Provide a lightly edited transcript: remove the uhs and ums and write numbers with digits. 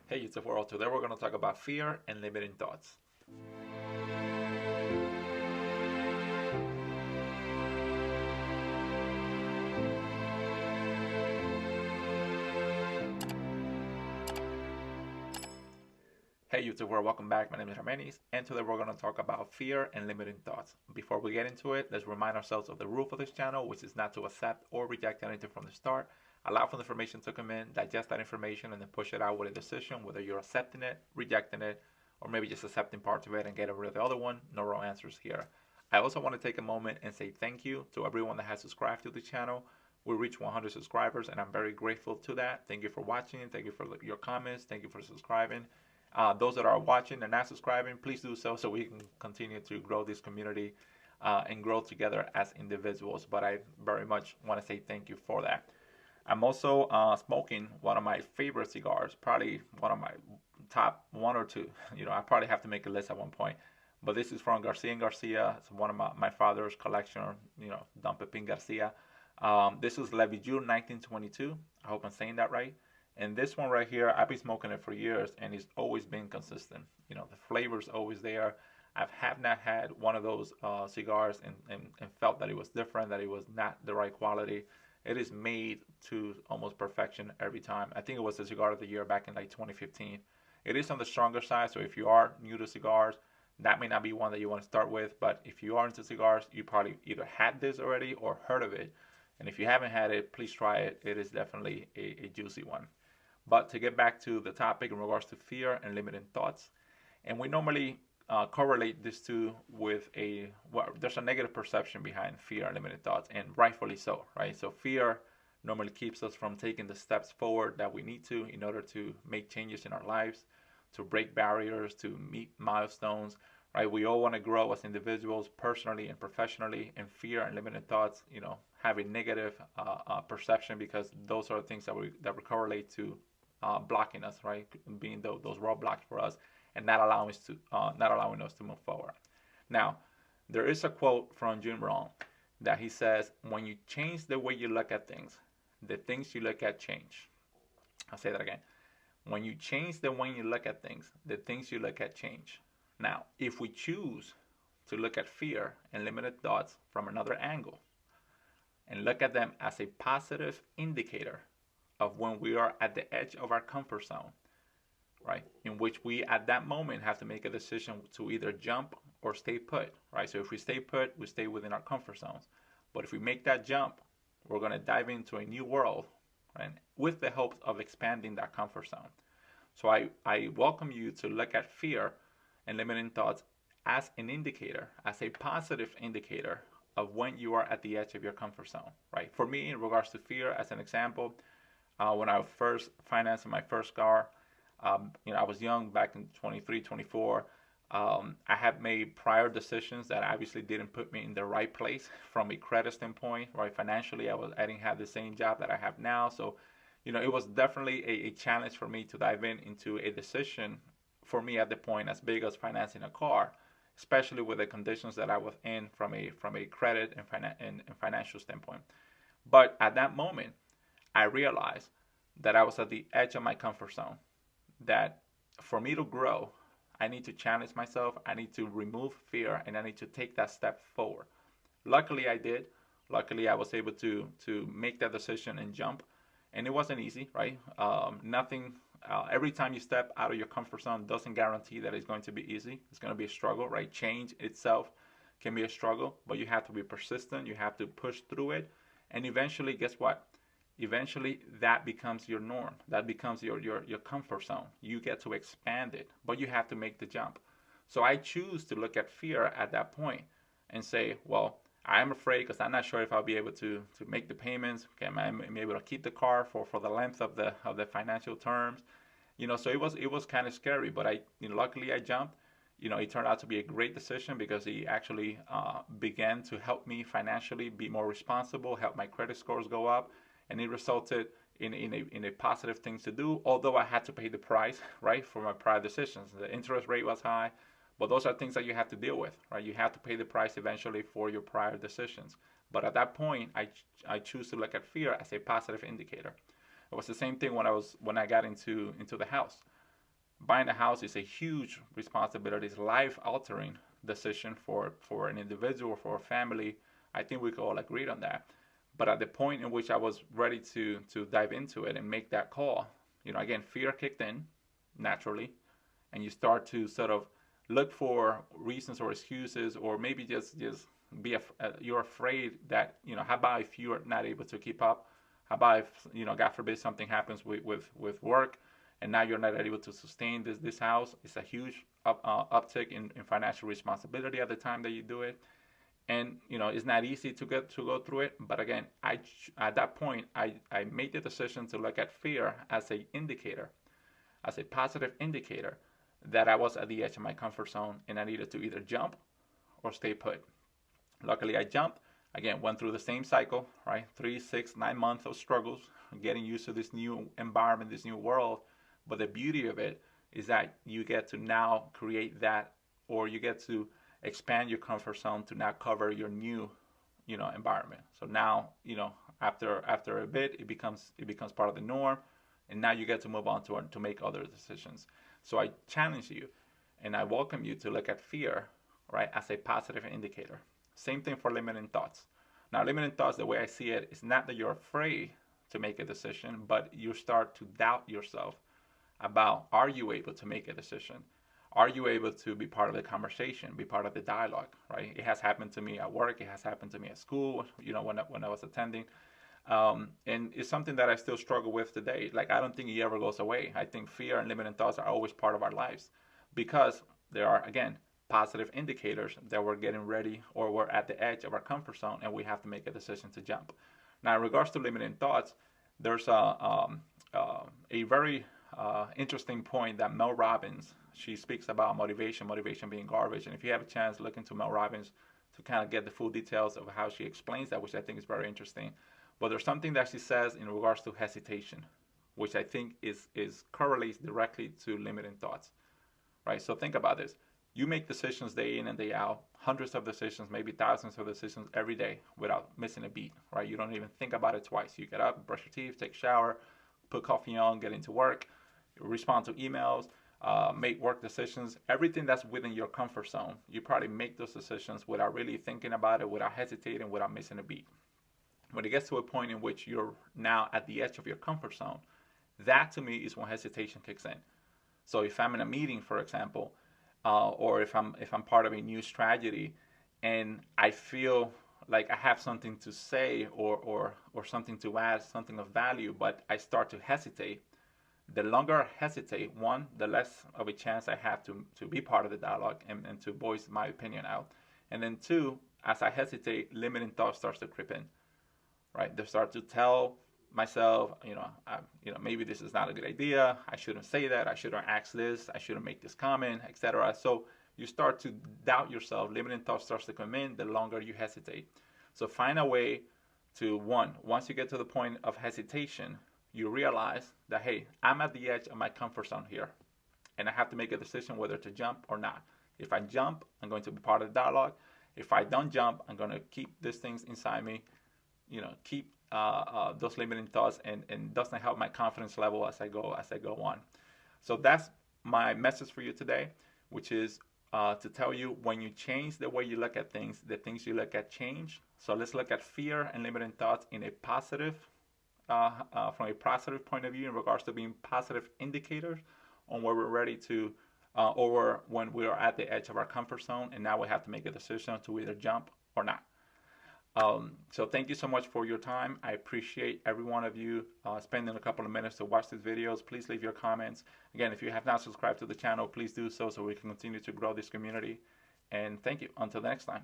Hey, it's the world. Today we're going to talk about fear and limiting thoughts. Hey, YouTube world, welcome back. My name is Armenis, and today we're going to talk about fear and limiting thoughts. Before we get into it, let's remind ourselves of the rule for this channel, which is not to accept or reject anything from the start. Allow for the information to come in, digest that information, and then push it out with a decision, whether you're accepting it, rejecting it, or maybe just accepting parts of it and getting rid of the other one. No wrong answers here. I also want to take a moment and say thank you to everyone that has subscribed to the channel. We reached 100 subscribers, and I'm very grateful to that. Thank you for watching. Thank you for your comments. Thank you for subscribing. Those that are watching and not subscribing, please do so we can continue to grow this community and grow together as individuals. But I very much want to say thank you for that. I'm also smoking one of my favorite cigars, probably one of my top one or two. I probably have to make a list at one point. But this is from Garcia and Garcia. It's one of my father's collection, Don Pepin Garcia. This is Le Bijou 1922. I hope I'm saying that right. And this one right here, I've been smoking it for years, and it's always been consistent. The flavor's always there. Have not had one of those cigars and felt that it was different, that it was not the right quality. It is made to almost perfection every time. I think it was the cigar of the year back in like 2015. It is on the stronger side, so if you are new to cigars, that may not be one that you want to start with. But if you are into cigars, you probably either had this already or heard of it. And if you haven't had it, please try it. It is definitely a juicy one. But to get back to the topic in regards to fear and limiting thoughts, and we normally correlate this two with there's a negative perception behind fear and limiting thoughts, and rightfully so, right? So fear normally keeps us from taking the steps forward that we need to in order to make changes in our lives, to break barriers, to meet milestones, right? We all want to grow as individuals, personally and professionally, and fear and limiting thoughts, have a negative perception because those are the things that we correlate to blocking us, right? Being those roadblocks for us and not allowing us to move forward. Now, there is a quote from Jim Rohn that he says, "When you change the way you look at things, the things you look at change." I'll say that again. When you change the way you look at things, the things you look at change. Now, if we choose to look at fear and limited thoughts from another angle and look at them as a positive indicator of when we are at the edge of our comfort zone, right? In which we at that moment have to make a decision to either jump or stay put, right? So if we stay put, we stay within our comfort zones. But if we make that jump, we're going to dive into a new world, right? With the hopes of expanding that comfort zone. So I welcome you to look at fear and limiting thoughts as an indicator, as a positive indicator of when you are at the edge of your comfort zone, right? For me, in regards to fear, as an example, when I was first financing my first car, I was young back in 23, 24. I had made prior decisions that obviously didn't put me in the right place from a credit standpoint, right? Financially, I didn't have the same job that I have now. So, it was definitely a challenge for me to dive into a decision for me at the point as big as financing a car, especially with the conditions that I was in from a credit and financial standpoint. But at that moment, I realized that I was at the edge of my comfort zone, that for me to grow, I need to challenge myself, I need to remove fear, and I need to take that step forward. Luckily, I did. Luckily, I was able to make that decision and jump. And it wasn't easy, right? Nothing, every time you step out of your comfort zone doesn't guarantee that it's going to be easy. It's going to be a struggle, right? Change itself can be a struggle, but you have to be persistent. You have to push through it. And eventually, guess what? Eventually that becomes your norm. That becomes your comfort zone. You get to expand it, but you have to make the jump. So I choose to look at fear at that point and say, well, I'm afraid because I'm not sure if I'll be able to make the payments. Okay, am I able to keep the car for the length of the financial terms? So it was kind of scary, but luckily I jumped. It turned out to be a great decision because he actually began to help me financially be more responsible, help my credit scores go up, and it resulted in a positive thing to do. Although I had to pay the price, right, for my prior decisions. The interest rate was high, but those are things that you have to deal with, right? You have to pay the price eventually for your prior decisions. But at that point, I choose to look at fear as a positive indicator. It was the same thing when I got into the house. Buying a house is a huge responsibility. It's life-altering decision for an individual, for a family. I think we could all agree on that. But at the point in which I was ready to dive into it and make that call, again, fear kicked in naturally, and you start to sort of look for reasons or excuses, or maybe just you're afraid that, how about if you're not able to keep up? How about if, God forbid, something happens with work, and now you're not able to sustain this house? It's a huge uptick in financial responsibility at the time that you do it. And it's not easy to go through it. But again, at that point I made the decision to look at fear as a indicator, as a positive indicator, that I was at the edge of my comfort zone and I needed to either jump or stay put. Luckily, I jumped. Again, went through the same cycle, right? 3, 6, 9 months of struggles, getting used to this new environment, this new world. But the beauty of it is that you get to now create that, or you get to expand your comfort zone to now cover your new, environment. So now, after a bit, it becomes part of the norm, and now you get to move on to make other decisions. So I challenge you, and I welcome you to look at fear, right, as a positive indicator. Same thing for limiting thoughts. Now, limiting thoughts, the way I see it, is not that you're afraid to make a decision, but you start to doubt yourself about, are you able to make a decision? Are you able to be part of the conversation, be part of the dialogue, right? It has happened to me at work. It has happened to me at school, when I was attending. And it's something that I still struggle with today. Like, I don't think it ever goes away. I think fear and limiting thoughts are always part of our lives, because there are, again, positive indicators that we're getting ready, or we're at the edge of our comfort zone and we have to make a decision to jump. Now, in regards to limiting thoughts, there's a very interesting point that Mel Robbins, she speaks about motivation being garbage. And if you have a chance, look into Mel Robbins to kind of get the full details of how she explains that, which I think is very interesting. But there's something that she says in regards to hesitation, which I think is correlates directly to limiting thoughts, right? So think about this. You make decisions day in and day out, hundreds of decisions, maybe thousands of decisions every day without missing a beat, right? You don't even think about it twice. You get up, brush your teeth, take a shower, put coffee on, get into work, respond to emails, make work decisions, everything that's within your comfort zone. You probably make those decisions without really thinking about it, without hesitating, without missing a beat. When it gets to a point in which you're now at the edge of your comfort zone, that to me is when hesitation kicks in. So if I'm in a meeting, for example, or if I'm part of a new strategy, and I feel like I have something to say, or something to add, something of value, but I start to hesitate, the longer I hesitate, one, the less of a chance I have to be part of the dialogue and to voice my opinion out. And then two, as I hesitate, limiting thought starts to creep in, right? They start to tell myself, maybe this is not a good idea. I shouldn't say that. I shouldn't ask this. I shouldn't make this comment, etc. So you start to doubt yourself. Limiting thought starts to come in the longer you hesitate. So find a way to, once you get to the point of hesitation, you realize that, hey, I'm at the edge of my comfort zone here, and I have to make a decision whether to jump or not. If I jump, I'm going to be part of the dialogue. If I don't jump, I'm going to keep these things inside me, keep those limiting thoughts, and doesn't help my confidence level as I go on. So that's my message for you today, which is to tell you, when you change the way you look at things, the things you look at change. So let's look at fear and limiting thoughts in a positive, from a positive point of view, in regards to being positive indicators on where we're ready to, or when we are at the edge of our comfort zone, and now we have to make a decision to either jump or not. So thank you so much for your time. I appreciate every one of you spending a couple of minutes to watch these videos. Please leave your comments. Again, if you have not subscribed to the channel, please do so we can continue to grow this community. And thank you. Until the next time.